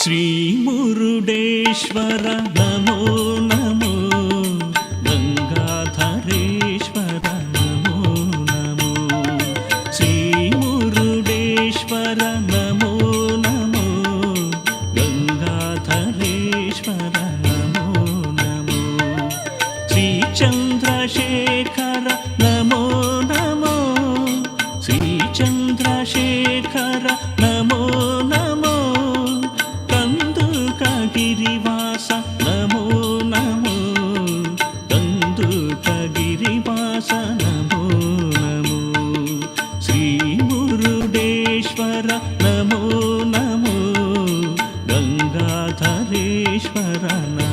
श्रीमुरुडेश्वर Namo Namo गंगाधरेश्वर Namo Namo श्रीमुरुडेश्वर Namo Namo गंगाधरेश्वर Namo Namo Shri Chandrashekhar Namo Namo Shri Chandrashekhar Namo Namo गिरिवास Namo Namo गिरिवास Namo Namo श्रीमुरुडेश्वर Namo Namo गंगाधरेश्वर NaMo.